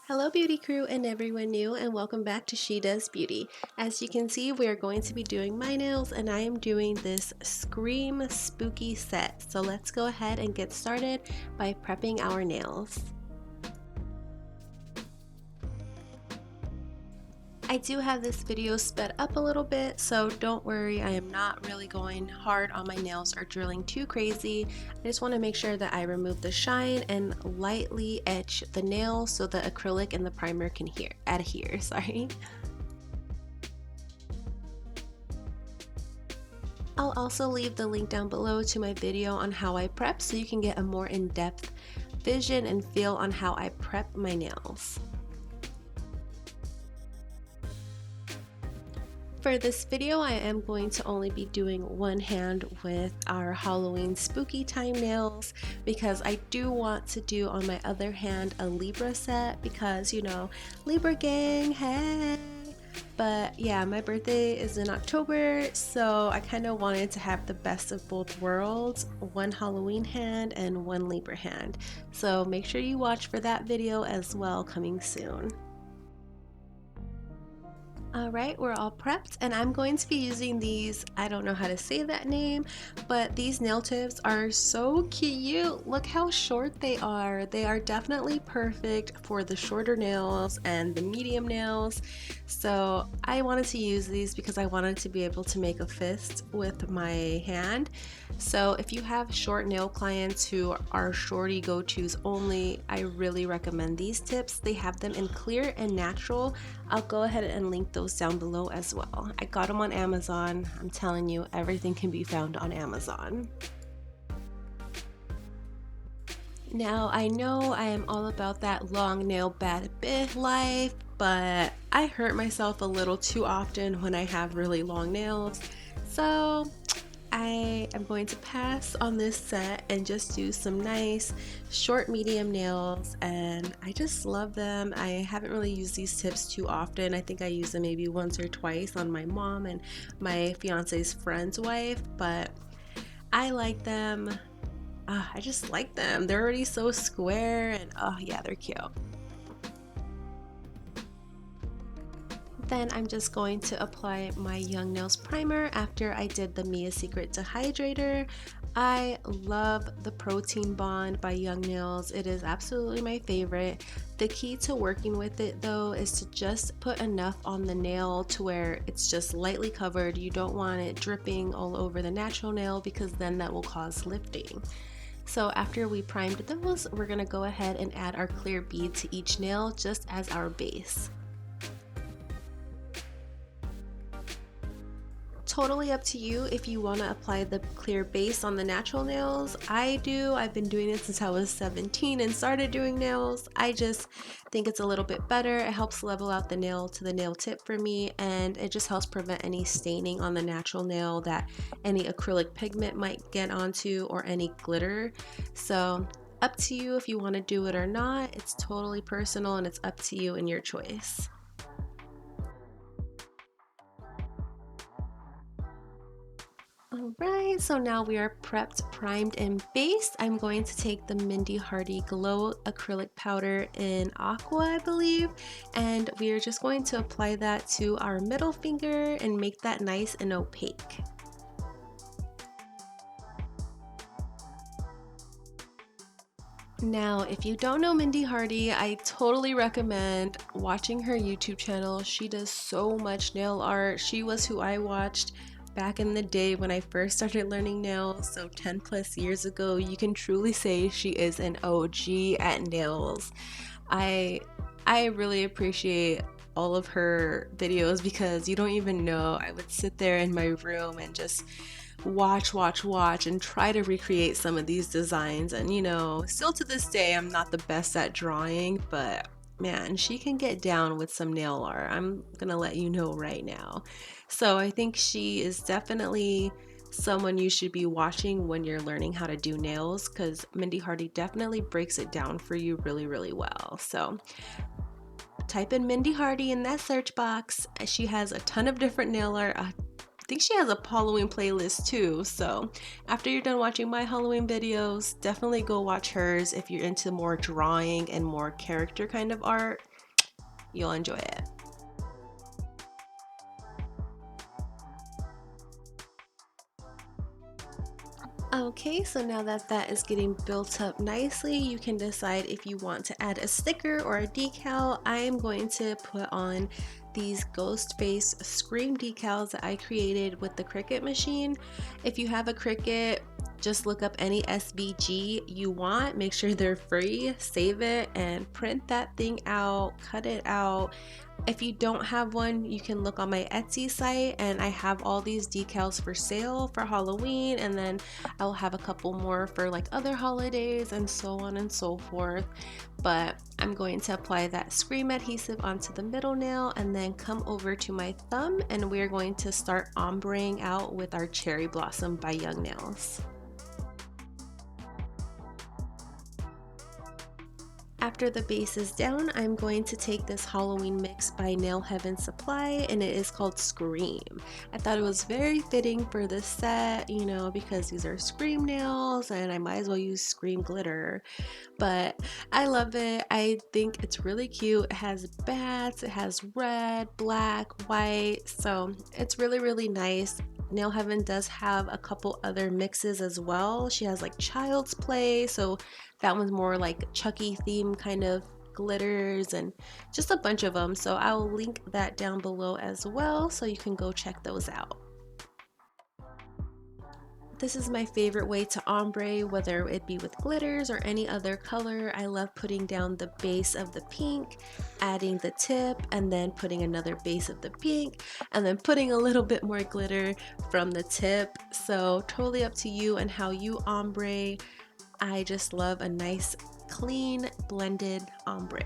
Hello beauty crew and everyone new, and welcome back to She Does Beauty. As you can see, we are going to be doing my nails and I am doing this Scream Spooky set. So let's go ahead and get started by prepping our nails. I do have this video sped up a little bit, so don't worry, I am not really going hard on my nails or drilling too crazy. I just want to make sure that I remove the shine and lightly etch the nail so the acrylic and the primer can adhere. I'll also leave the link down below to my video on how I prep so you can get a more in-depth vision and feel on how I prep my nails. For this video, I am going to only be doing one hand with our Halloween spooky time nails because I do want to do on my other hand a Libra set because, you know, Libra gang, hey! But yeah, my birthday is in October, so I kind of wanted to have the best of both worlds, one Halloween hand and one Libra hand. So make sure you watch for that video as well, coming soon. Alright, we're all prepped and I'm going to be using these, I don't know how to say that name, but these nail tips are so cute. Look how short they are. They are definitely perfect for the shorter nails and the medium nails. So I wanted to use these because I wanted to be able to make a fist with my hand. So if you have short nail clients who are shorty go-tos only, I really recommend these tips. They have them in clear and natural. I'll go ahead and link those down below as well. I got them on Amazon. I'm telling you, everything can be found on Amazon. Now, I know I am all about that long nail bad bit life, but I hurt myself a little too often when I have really long nails. So I am going to pass on this set and just do some nice short medium nails, and I just love them. I haven't really used these tips too often. I think I use them maybe once or twice on my mom and my fiance's friend's wife, but I like them. I just like them. They're already so square and oh yeah, they're cute. Then I'm just going to apply my Young Nails primer after I did the Mia Secret Dehydrator. I love the Protein Bond by Young Nails. It is absolutely my favorite. The key to working with it though is to just put enough on the nail to where it's just lightly covered. You don't want it dripping all over the natural nail because then that will cause lifting. So after we primed those, we're going to go ahead and add our clear bead to each nail just as our base. Totally up to you if you want to apply the clear base on the natural nails. I do. I've been doing it since I was 17 and started doing nails. I just think it's a little bit better. It helps level out the nail to the nail tip for me, and it just helps prevent any staining on the natural nail that any acrylic pigment might get onto or any glitter. So up to you if you want to do it or not. It's totally personal and it's up to you and your choice. Alright, so now we are prepped, primed, and based. I'm going to take the Mindy Hardy Glow Acrylic Powder in Aqua, I believe, and we are just going to apply that to our middle finger and make that nice and opaque. Now, if you don't know Mindy Hardy, I totally recommend watching her YouTube channel. She does so much nail art. She was who I watched back in the day when I first started learning nails, so 10 plus years ago. You can truly say she is an OG at nails. I really appreciate all of her videos because you don't even know. I would sit there in my room and just watch and try to recreate some of these designs, and you know, still to this day I'm not the best at drawing, but man, she can get down with some nail art. I'm gonna let you know right now. So I think she is definitely someone you should be watching when you're learning how to do nails, because Mindy Hardy definitely breaks it down for you really well. So type in Mindy Hardy in that search box. She has a ton of different nail art. I think she has a Halloween playlist too, so after you're done watching my Halloween videos, definitely go watch hers if you're into more drawing and more character kind of art. you'll enjoy it. Okay, so now that that is getting built up nicely, you can decide if you want to add a sticker or a decal. I am going to put on these Ghostface Scream decals that I created with the Cricut machine. If you have a Cricut, just look up any SVG you want, make sure they're free, save it, and print that thing out, cut it out. If you don't have one, you can look on my Etsy site, and I have all these decals for sale for Halloween, and then I'll have a couple more for like other holidays and so on and so forth. But I'm going to apply that Scream adhesive onto the middle nail and then come over to my thumb, and we're going to start ombreing out with our Cherry Blossom by Young Nails. After the base is down, I'm going to take this Halloween mix by Nail Heaven Supply, and it is called Scream. I thought it was very fitting for this set, you know, because these are Scream nails and I might as well use Scream glitter. But I love it. I think it's really cute. It has bats, it has red, black, white, so it's really, really nice. Nail Heaven does have a couple other mixes as well. She has like Child's Play, so that one's more like Chucky theme kind of glitters and just a bunch of them. So I'll link that down below as well, so you can go check those out. This is my favorite way to ombre, whether it be with glitters or any other color. I love putting down the base of the pink, adding the tip, and then putting another base of the pink, and then putting a little bit more glitter from the tip. So totally up to you and how you ombre. I just love a nice, clean, blended ombre.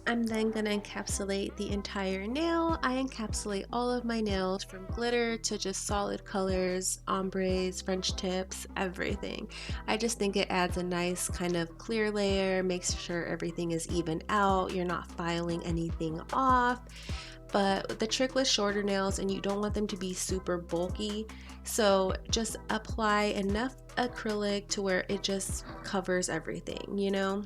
I'm then going to encapsulate the entire nail. I encapsulate all of my nails from glitter to just solid colors, ombres, French tips, everything. I just think it adds a nice kind of clear layer, makes sure everything is even out, you're not filing anything off. But the trick with shorter nails, and you don't want them to be super bulky, so just apply enough acrylic to where it just covers everything, you know?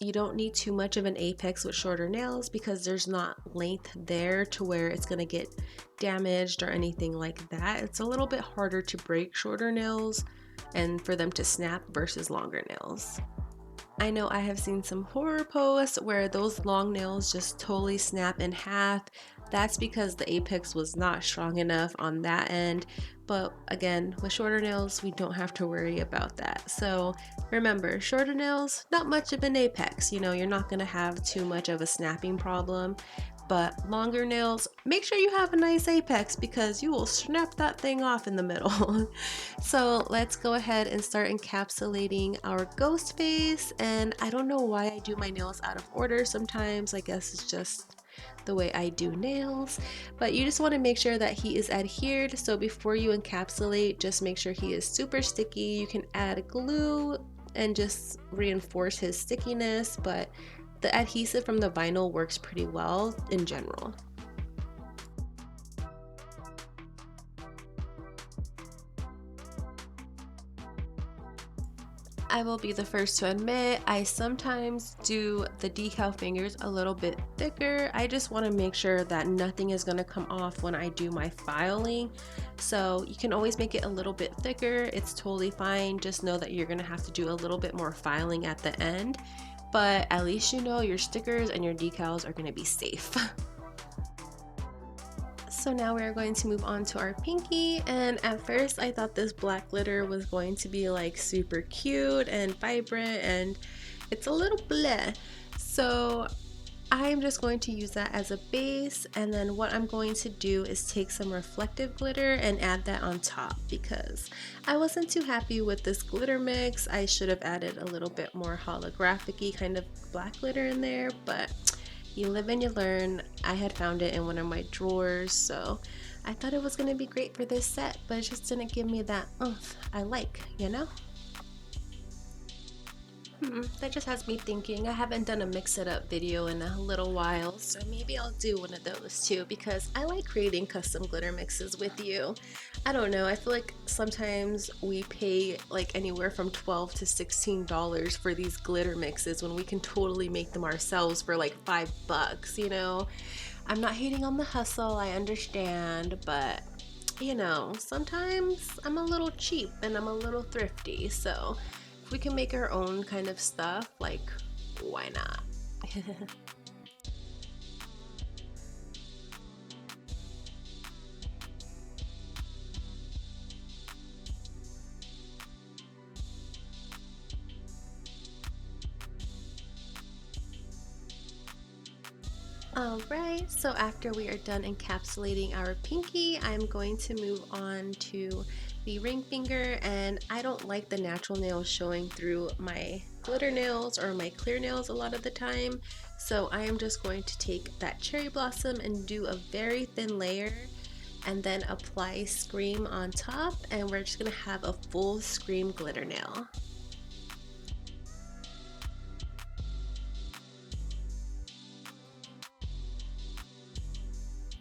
You don't need too much of an apex with shorter nails because there's not length there to where it's going to get damaged or anything like that. It's a little bit harder to break shorter nails and for them to snap versus longer nails. I know I have seen some horror posts where those long nails just totally snap in half. That's because the apex was not strong enough on that end. But again, with shorter nails, we don't have to worry about that. So remember, shorter nails, not much of an apex. You know, you're not going to have too much of a snapping problem. But longer nails, make sure you have a nice apex because you will snap that thing off in the middle. So let's go ahead and start encapsulating our Ghostface. And I don't know why I do my nails out of order sometimes. I guess it's just the way I do nails, but you just want to make sure that he is adhered. So before you encapsulate, just make sure he is super sticky. You can add glue and just reinforce his stickiness, but the adhesive from the vinyl works pretty well in general. I will be the first to admit, I sometimes do the decal fingers a little bit thicker. I just want to make sure that nothing is going to come off when I do my filing. So you can always make it a little bit thicker. It's totally fine. Just know that you're going to have to do a little bit more filing at the end. But at least you know your stickers and your decals are going to be safe. So now we're going to move on to our pinky, and at first I thought this black glitter was going to be like super cute and vibrant, and it's a little bleh. So I'm just going to use that as a base, and then what I'm going to do is take some reflective glitter and add that on top because I wasn't too happy with this glitter mix. I should have added a little bit more holographic-y kind of black glitter in there, but you live and you learn. I had found it in one of my drawers, so I thought it was going to be great for this set, but it just didn't give me that oomph I like, you know? That just has me thinking. I haven't done a mix it up video in a little while, so maybe I'll do one of those too because I like creating custom glitter mixes with you. I don't know, I feel like sometimes we pay like anywhere from $12 to $16 for these glitter mixes when we can totally make them ourselves for like $5, you know? I'm not hating on the hustle, I understand, but you know, sometimes I'm a little cheap and I'm a little thrifty, so if we can make our own kind of stuff, like, why not? Alright, so after we are done encapsulating our pinky, I'm going to move on to the ring finger, and I don't like the natural nails showing through my glitter nails or my clear nails a lot of the time, so I am just going to take that cherry blossom and do a very thin layer and then apply Scream on top, and we're just going to have a full Scream glitter nail.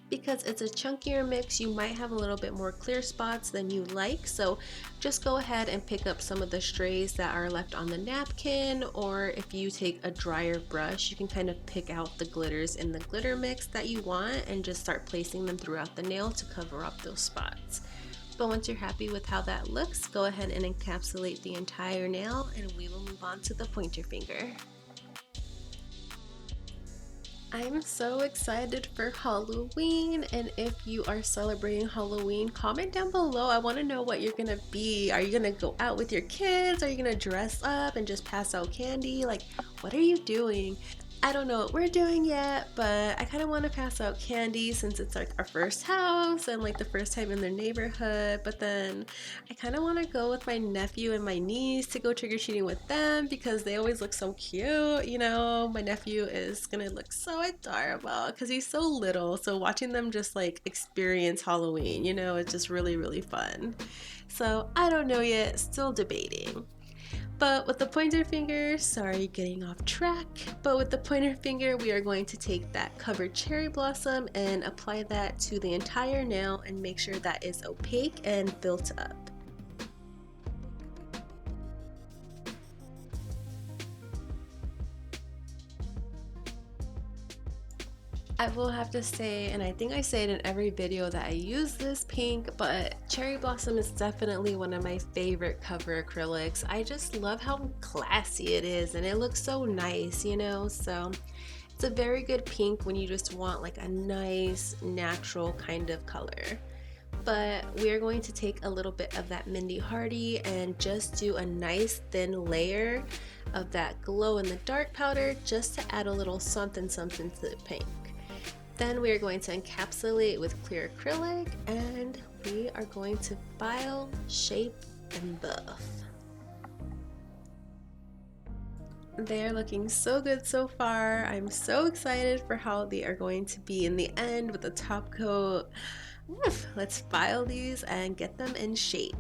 Because it's a chunkier mix, you might have a little bit more clear spots than you like, so just go ahead and pick up some of the strays that are left on the napkin, or if you take a drier brush, you can kind of pick out the glitters in the glitter mix that you want and just start placing them throughout the nail to cover up those spots. But once you're happy with how that looks, go ahead and encapsulate the entire nail, and we will move on to the pointer finger. I'm so excited for Halloween, and if you are celebrating Halloween, comment down below. I want to know what you're gonna be. Are you gonna go out with your kids? Are you gonna dress up and just pass out candy? Like, what are you doing? I don't know what we're doing yet, but I kind of want to pass out candy since it's like our first house and like the first time in their neighborhood. But then I kind of want to go with my nephew and my niece to go trick-or-treating with them because they always look so cute. You know, my nephew is gonna look so adorable because he's so little. So watching them just like experience Halloween, you know, it's just really, really fun. So I don't know yet, still debating. But with the pointer finger, sorry, getting off track, but with the pointer finger, we are going to take that covered cherry blossom and apply that to the entire nail and make sure that is opaque and built up. I will have to say, and I think I say it in every video, that I use this pink, but Cherry Blossom is definitely one of my favorite cover acrylics. I just love how classy it is and it looks so nice, you know? So it's a very good pink when you just want like a nice natural kind of color. But we're going to take a little bit of that Mindy Hardy and just do a nice thin layer of that glow in the dark powder just to add a little something something to the pink. Then we are going to encapsulate with clear acrylic, and we are going to file, shape, and buff. They're looking so good so far. I'm so excited for how they are going to be in the end with the top coat. Let's file these and get them in shape.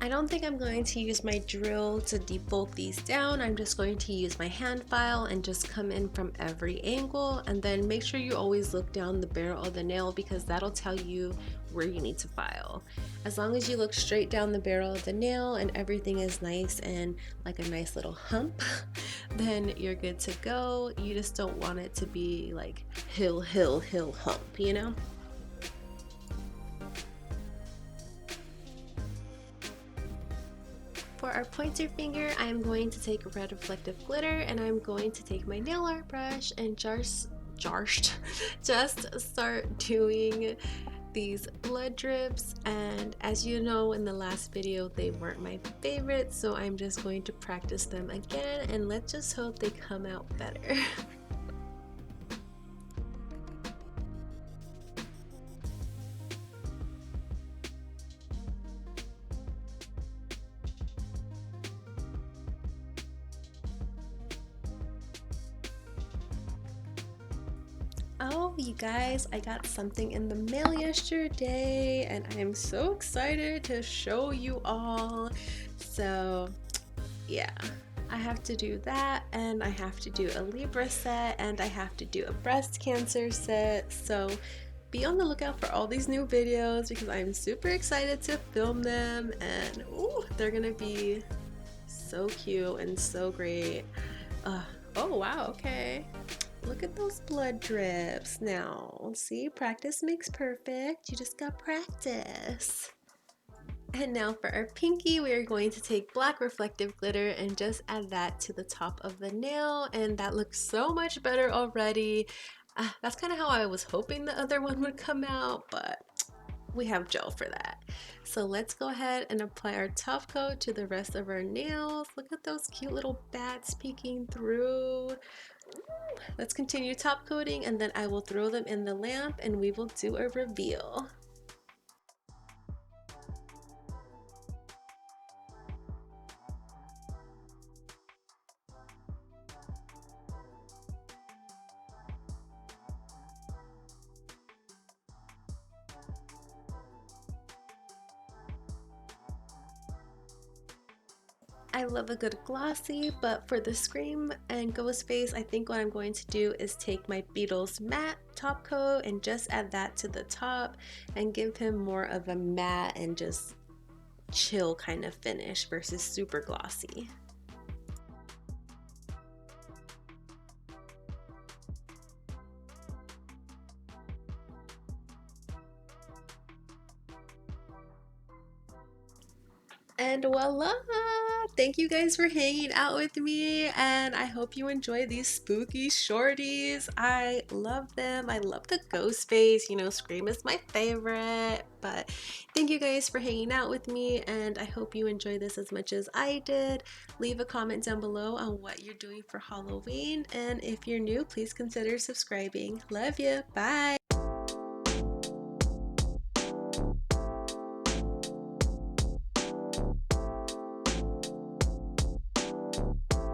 I don't think I'm going to use my drill to debolt these down. I'm just going to use my hand file and just come in from every angle, and then make sure you always look down the barrel of the nail because that'll tell you where you need to file. As long as you look straight down the barrel of the nail and everything is nice and like a nice little hump, then you're good to go. You just don't want it to be like hill, hill, hill, hump, you know? For our pointer finger, I'm going to take red reflective glitter, and I'm going to take my nail art brush and just start doing these blood drips. And as you know, in the last video they weren't my favorite, so I'm just going to practice them again, and let's just hope they come out better. Oh, you guys, I got something in the mail yesterday and I'm so excited to show you all. So, yeah, I have to do that, and I have to do a Libra set, and I have to do a breast cancer set. So, be on the lookout for all these new videos because I'm super excited to film them, and ooh, they're gonna be so cute and so great. Uh, oh wow, okay. Look at those blood drips. Now, see, practice makes perfect. You just got practice. And now for our pinky, we are going to take black reflective glitter and just add that to the top of the nail, and that looks so much better already. That's kind of how I was hoping the other one would come out, but we have gel for that. So let's go ahead and apply our top coat to the rest of our nails. Look at those cute little bats peeking through. Let's continue top coating, and then I will throw them in the lamp and we will do a reveal. I love a good glossy, but for the Scream and Ghostface, I think what I'm going to do is take my Beatles matte top coat and just add that to the top and give him more of a matte and just chill kind of finish versus super glossy. And voila! Thank you guys for hanging out with me, and I hope you enjoy these spooky shorties. I love them. I love the ghost face. You know, Scream is my favorite. But thank you guys for hanging out with me, and I hope you enjoy this as much as I did. Leave a comment down below on what you're doing for Halloween, and if you're new, please consider subscribing. Love you. Bye!